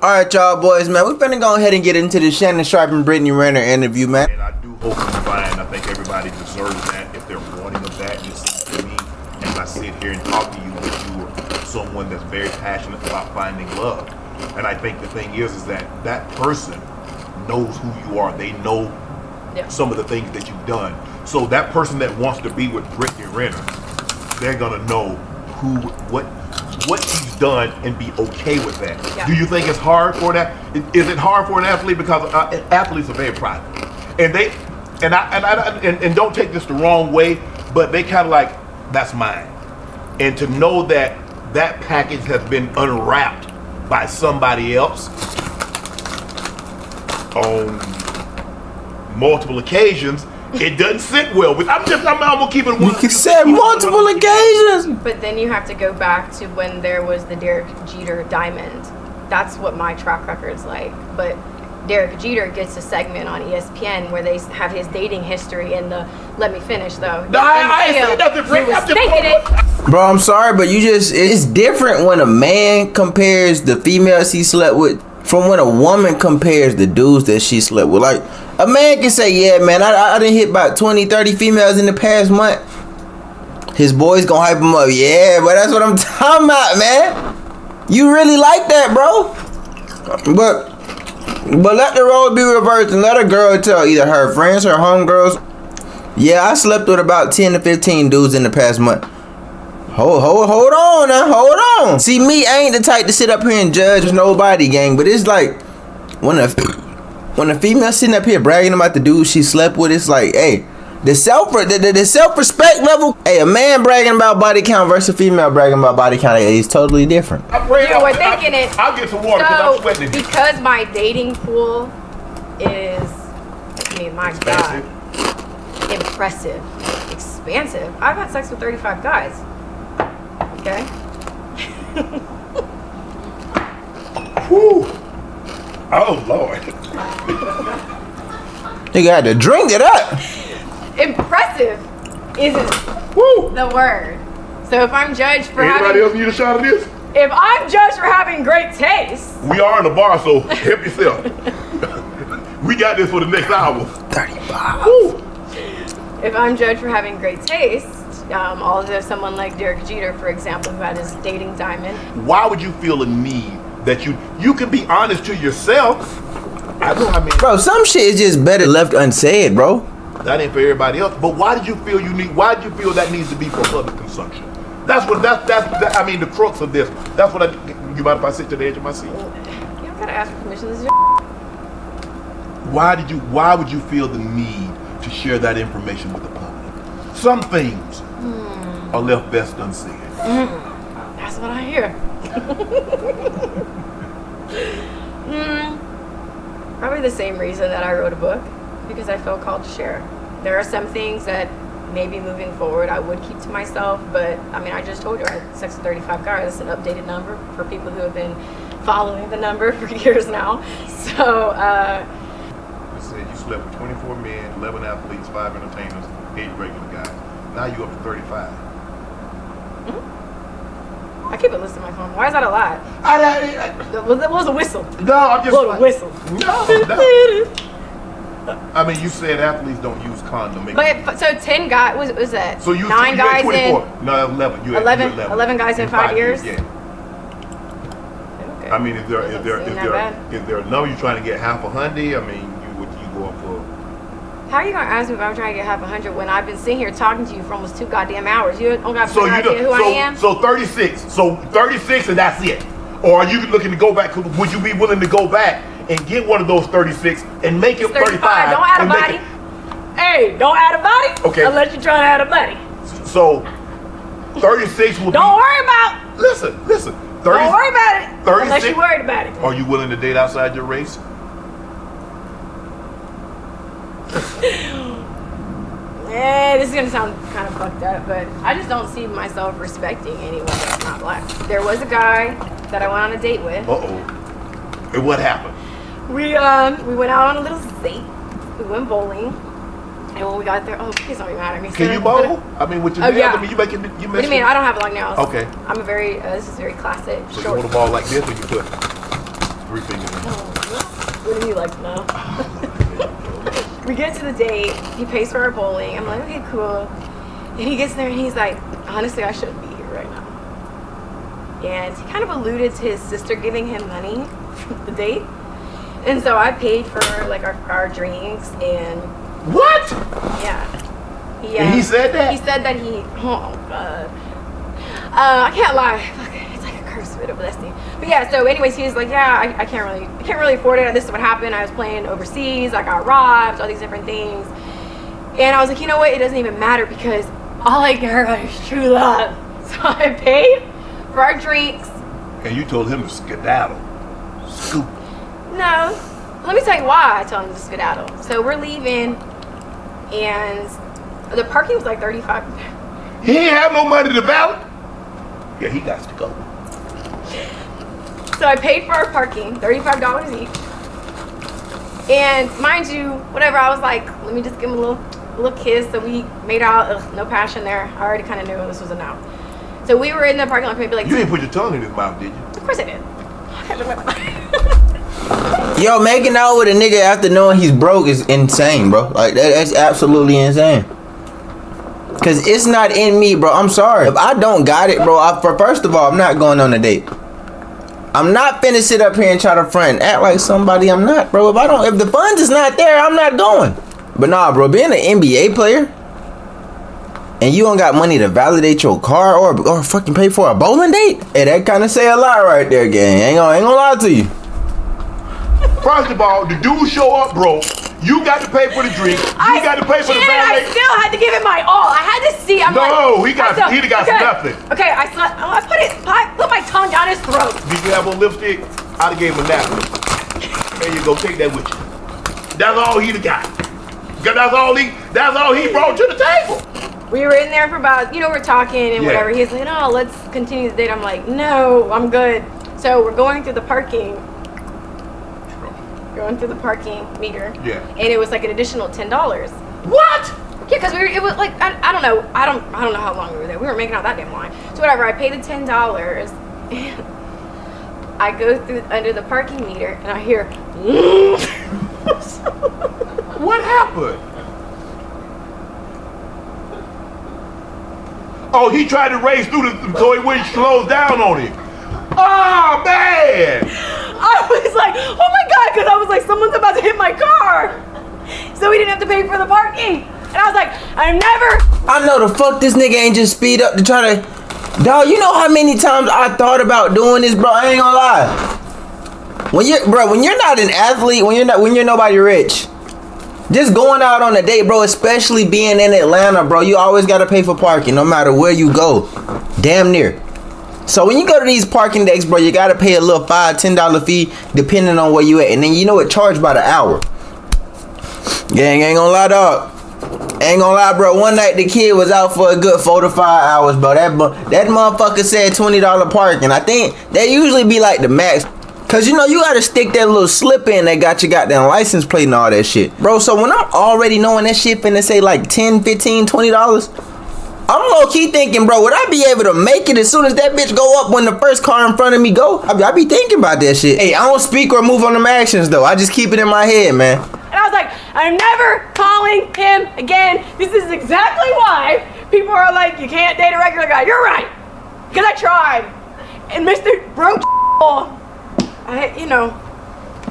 Alright, y'all boys, man, we finna go ahead and get into the Shannon Sharp and Brittany Renner interview, man. And I do hope you find, I think everybody deserves that if they're wanting of that. Just to me, as I sit here and talk to you, that you are someone that's very passionate about finding love. And I think the thing is that that person knows who you are. They know some of the things that you've done. So that person that wants to be with Brittany Renner, they're gonna know what she's done and be okay with that. Yeah. Do you think it's hard for that? Is it hard for an athlete? Because athletes are very private, and don't take this the wrong way, but they kind of like, that's mine. And to know that that package has been unwrapped by somebody else on multiple occasions, it doesn't sit well with. I'm gonna keep it. You can say multiple occasions. But then you have to go back to when there was the Derek Jeter diamond. That's what my track record's like. But Derek Jeter gets a segment on ESPN where they have his dating history in the. Let me finish though. No, I ain't saying nothing. Bro, I'm sorry, but it's different when a man compares the females he slept with from when a woman compares the dudes that she slept with. Like, a man can say, yeah, man, I done hit about 20, 30 females in the past month. His boys gonna hype him up. Yeah, but that's what I'm talking about, man. You really like that, bro. But let the role be reversed and let a girl tell either her friends or homegirls, yeah, I slept with about 10 to 15 dudes in the past month. Hold on now, hold on. See, me, I ain't the type to sit up here and judge nobody, gang. But it's like when a female sitting up here bragging about the dude she slept with, it's like, hey, the self-respect level. Hey, a man bragging about body count versus a female bragging about body count is totally different. I'll get some water because I'm sweating. Because my dating pool is, my God, impressive, expansive. I've had sex with 35 guys. Okay. Whew. Oh Lord. You got to drink it up. Impressive isn't the word. So if I'm judged for anybody else need a shot of this? If I'm judged for having great taste. We are in the bar, so help yourself. We got this for the next hour. 35. Woo. If I'm judged for having great taste, although someone like Derek Jeter, for example, who had his dating diamond. Why would you feel a need that you can be honest to yourself? I know, I mean, bro, some shit is just better left unsaid, bro. That ain't for everybody else. But why did you feel why did you feel that needs to be for public consumption? That's I mean, the crux of this. That's what you mind if I sit to the edge of my seat? You don't gotta ask for permission. This is Why would you feel the need to share that information with the public? Some things are left best unsaid. That's what I hear. Probably the same reason that I wrote a book, because I felt called to share. There are some things that maybe moving forward I would keep to myself, but I mean, I just told you I had sex with 35 guys. That's an updated number for people who have been following the number for years now. So, you said you slept with 24 men, 11 athletes, 5 entertainers, 8 regular guys. Now you up to 35. I keep a list on my phone. Why is that a lot? That was a whistle. No, I'm just a whistle. No. I mean, you said athletes don't use condom. But so 10 guys was that? So you 9 guys 24. in? No, 11. You 11 guys in 5 years. Yeah. Okay. I mean, is there a number you trying to get half a hundred? I mean, you go up for? How are you gonna ask me if I'm trying to get half 100 when I've been sitting here talking to you for almost 2 goddamn hours? You don't got no idea who I am. So 36. So 36, and that's it. Or are you looking to go back? Would you be willing to go back and get one of those 36 and make it 35? Don't add a body. Hey, don't add a body. Okay. Unless you're trying to add a body. So 36 will. Don't worry about. Listen. 30, don't worry about it. 36, unless you're worried about it. Are you willing to date outside your race? Yeah, this is gonna sound kind of fucked up, but I just don't see myself respecting anyone that's not black. There was a guy that I went on a date with. And what happened? We went out on a little date. We went bowling, and when we got there, please don't be mad at me. Can you bowl? I mean, with your nails, yeah. I mean, What do you mean? I don't have long nails. Okay. I'm a very this is very classic. So you hold the ball like this, or you put? 3 fingers in. Wouldn't you like to know? We get to the date. He pays for our bowling. I'm like, okay, cool. And he gets there and he's like, honestly, I shouldn't be here right now. And he kind of alluded to his sister giving him money for the date. And so I paid for like our drinks and What? yeah. And he said that? He said that he, oh god. I can't lie. It's like a curse bit of blessing. But yeah, so anyways, he was like, yeah, I can't really afford it. This is what happened. I was playing overseas. I got robbed, all these different things. And I was like, you know what? It doesn't even matter because all I care about is true love. So I paid for our drinks. And you told him to skedaddle. Scoop. No. Let me tell you why I told him to skedaddle. So we're leaving and the parking was like $35. He ain't have no money to ballot. Yeah, he got to go. So I paid for our parking, $35 each. And mind you, whatever, I was like, let me just give him a little kiss. So we made out. Ugh, no passion there. I already kind of knew this was a no. So we were in the parking lot for maybe like You didn't put your tongue in his mouth, did you? Of course I did. Yo, making out with a nigga after knowing he's broke is insane, bro. Like that's absolutely insane. Cause it's not in me, bro. I'm sorry. If I don't got it, bro, first of all, I'm not going on a date. I'm not finna sit up here and try to front and act like somebody I'm not, bro. If the funds is not there, I'm not going. But nah, bro, being an NBA player and you don't got money to validate your car or fucking pay for a bowling date, hey, that kind of say a lot right there, gang. Ain't gonna lie to you. First of all, the dude show up broke. You got to pay for the drink. You got to pay for the valet. I still had to give it my all. I had to see. He got nothing. Okay, I put my tongue down his throat. Did you have a lipstick? I'd have gave him a napkin. There you go. Take that with you. That's all he'd have got. Cause that's all he brought to the table. We were in there for about, we're talking and whatever. He's like, no, let's continue the date. I'm like, no, I'm good. So we're going through the parking meter. Yeah. And it was like an additional $10. What? Yeah, because it was like, I don't know. I don't know how long we were there. We weren't making out that damn line. So whatever, I paid the $10 and I go through under the parking meter and I hear, What happened? Oh, he tried to race through so he wouldn't slow down on him. Oh, man! I was like, oh my God, because I was like, someone's about to hit my car. So we didn't have to pay for the parking. And I was like, I know And I was like, I'm never calling him again. This is exactly why people are like, you can't date a regular guy. You're right. Because I tried. And Mr. Broke,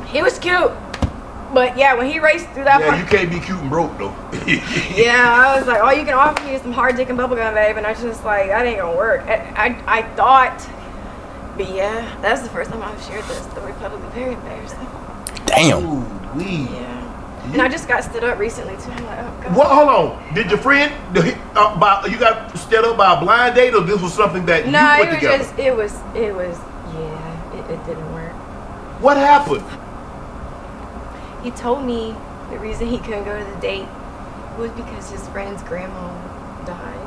he was cute. But yeah, when he raced through that you can't be cute and broke, though. Yeah, I was like, all you can offer me is some hard dick and bubblegum, babe. And I was just like, that ain't gonna work. I thought, but yeah, that's the first time I've shared this. The Republican, very embarrassing. Damn. Ooh-wee. Yeah. And I just got stood up recently, too. I'm like, oh, God. Well, hold on. Did your friend, you got stood up by a blind date, or this was something that you put together? No, it didn't work. What happened? He told me the reason he couldn't go to the date was because his friend's grandma died,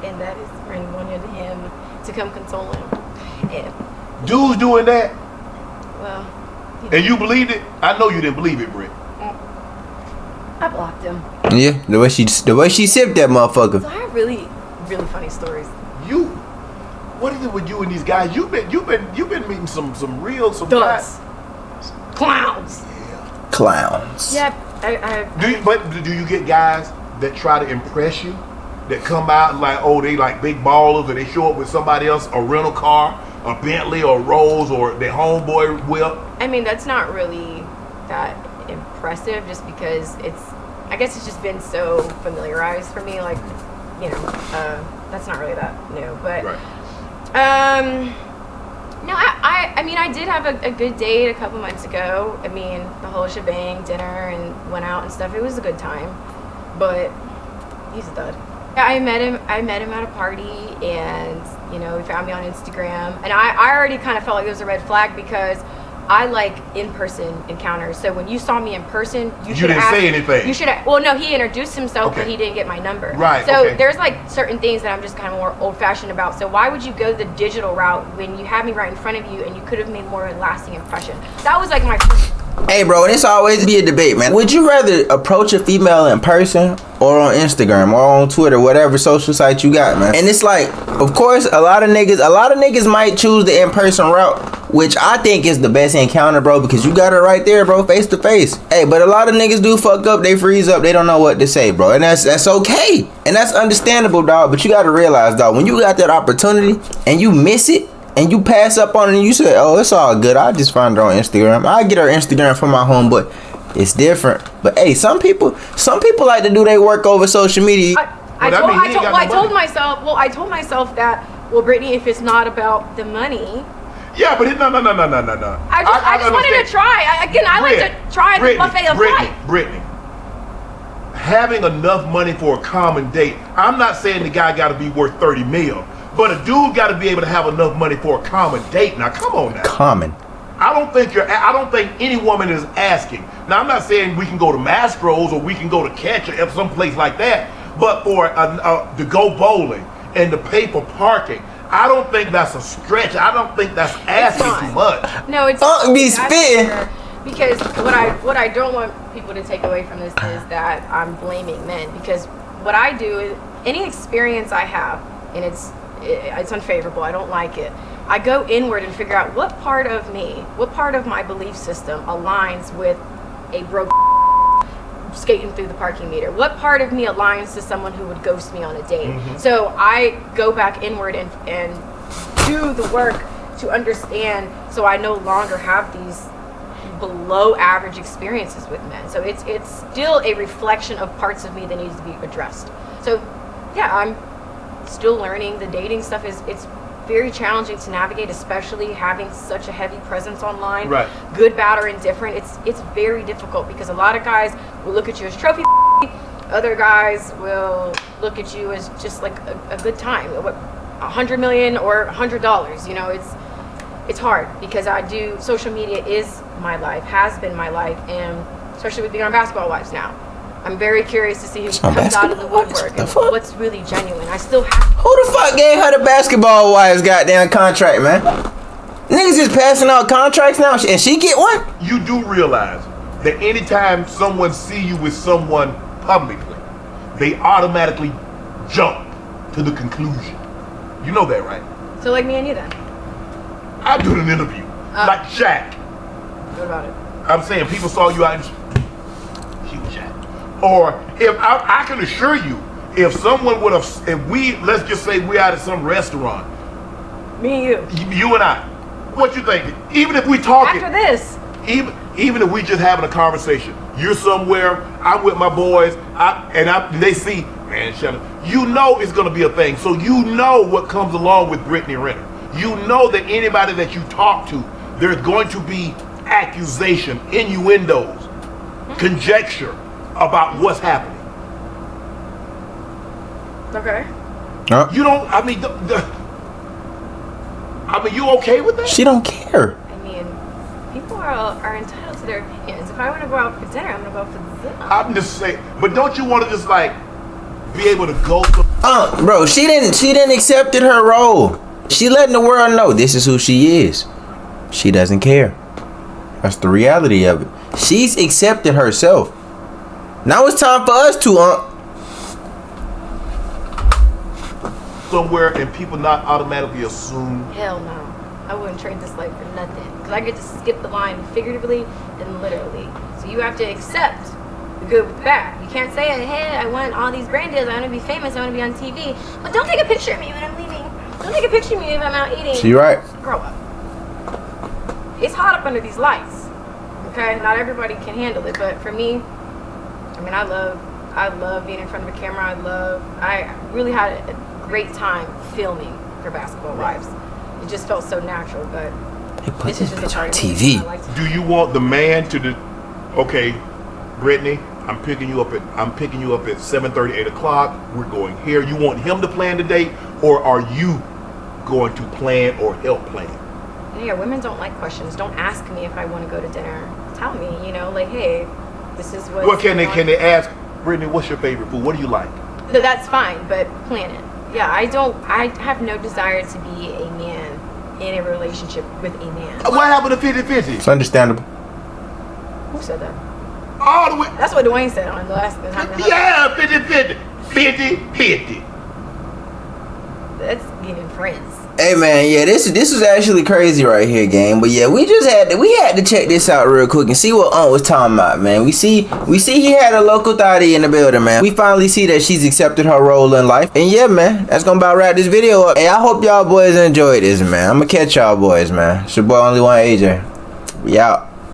and that his friend wanted him to come console him. And dudes doing that? Well, and you believed it? I know you didn't believe it, Britt. I blocked him. Yeah, the way she sipped that motherfucker. So I have really, really funny stories. What is it with you and these guys? You've been meeting some duds. clowns. Yep. Do you get guys that try to impress you, that come out and like, oh, they like big ballers, and they show up with somebody else, a rental car, a Bentley or Rolls, or their homeboy whip? I mean, that's not really that impressive, just because I guess it's just been so familiarized for me. Like, you know, that's not really that new. But, Right. No, I mean, I did have a good date a couple months ago. I mean, the whole shebang, dinner, and went out and stuff. It was a good time, but he's a dud. Yeah, I met him at a party, and you know, he found me on Instagram, and I already kind of felt like it was a red flag, because I like in-person encounters. So when you saw me in person, you should didn't say anything. You should have. Well, no, he introduced himself, Okay. but he didn't get my number. Right, So okay. there's like certain things that I'm just kind of more old-fashioned about. So why would you go the digital route when you have me right in front of you and you could have made more of a lasting impression? That was like my first. Hey, bro, this always be a debate, man. Would you rather approach a female in person or on Instagram or on Twitter, whatever social site you got, man? And it's like, of course, a lot of niggas might choose the in-person route, which I think is the best encounter, bro, because you got it right there, bro, face to face. Hey, but a lot of niggas do fuck up, they freeze up, they don't know what to say, bro, and that's okay, and that's understandable, dog. But you got to realize, dog, when you got that opportunity and you miss it, and you pass up on it, and you say, oh, it's all good, I just find her on Instagram, I get her Instagram from my home, but it's different. But hey, some people like to do their work over social media. I told myself that, well, Brittany, if it's not about the money. Yeah, but no. I just wanted to try. I like to try the buffet of life. Brittany, having enough money for a common date. I'm not saying the guy got to be worth 30 mil, but a dude got to be able to have enough money for a common date. Now, come on now. Common. I don't think any woman is asking. Now, I'm not saying we can go to Mastro's or we can go to Catcher or someplace like that, but for to go bowling and to pay for parking, I don't think that's a stretch. I don't think that's asking too much. No, it's be spitting. Because what I don't want people to take away from this is that I'm blaming men, because what I do is any experience I have, and it's unfavorable, I don't like it, I go inward and figure out what part of me, what part of my belief system aligns with a broke skating through the parking meter, what part of me aligns to someone who would ghost me on a date. Mm-hmm. So I go back inward and do the work to understand, so I no longer have these below average experiences with men. So it's still a reflection of parts of me that needs to be addressed. So yeah, I'm still learning. The dating stuff it's very challenging to navigate, especially having such a heavy presence online. Right. Good, bad, or indifferent. It's very difficult, because a lot of guys will look at you as trophy. Other guys will look at you as just like a good time. $100 million or $100. You know, it's hard, because social media is my life, has been my life, and especially with being on Basketball Wives now. I'm very curious to see who comes out of the woodwork and what's really genuine. I still have. Who the fuck gave her the Basketball Wives goddamn contract, man? Niggas just passing out contracts now, and she get one? You do realize that anytime someone see you with someone publicly, they automatically jump to the conclusion. You know that, right? So like me and you then. I do an interview, like Shaq. What about it? I'm saying people saw you out and she was Shaq. Or if I can assure you, if someone would have, let's just say we're out at some restaurant. Me and you. You and I. What you think? Even if we talking. After this. Even if we just having a conversation. You're somewhere, I'm with my boys, they see, man, Shannon, you know it's going to be a thing. So you know what comes along with Brittany Renner. You know that anybody that you talk to, there's going to be accusation, innuendos, conjecture about what's happening. Okay. You don't, you okay with that? She don't care. I mean, people are entitled to their opinions. If I want to go out for dinner, I'm going to go out for dinner. I'm just saying, but don't you want to just like be able to go to... Bro, she didn't accept her role. She letting the world know this is who she is. She doesn't care. That's the reality of it. She's accepted herself. Now it's time for us to somewhere and people not automatically assume. Hell no. I wouldn't trade this life for nothing. Because I get to skip the line figuratively and literally. So you have to accept the good with the bad. You can't say, hey, I want all these brand deals, I want to be famous, I want to be on TV. But don't take a picture of me when I'm leaving. Don't take a picture of me if I'm out eating. She right. Grow up. It's hot up under these lights. Okay? Not everybody can handle it. But for me, I mean, I love being in front of a camera. I really had a great time filming for Basketball Wives. It just felt so natural, but this is just a part of TV. I like to Do you want the man to okay, Brittany, I'm picking you up at 7:30, 8 o'clock. We're going here. You want him to plan the date, or are you going to plan or help plan? Yeah, women don't like questions. Don't ask me if I want to go to dinner. Tell me, like, hey, this is what. Well, can they ask, Brittany, what's your favorite food? What do you like? No, that's fine, but plan it. Yeah, I have no desire to be a man in a relationship with a man. What happened to 50-50? It's understandable. Who said that? All the way. That's what Dwayne said on the last time. Yeah, 50-50. 50-50. That's getting friends. Hey man, yeah, this is actually crazy right here, gang. But yeah, we had to check this out real quick and see what Aunt was talking about, man. We see he had a local thotty in the building, man. We finally see that she's accepted her role in life. And yeah, man, that's gonna about wrap this video up. Hey, I hope y'all boys enjoyed this, man. I'm gonna catch y'all boys, man. It's your boy Only One AJ. We out.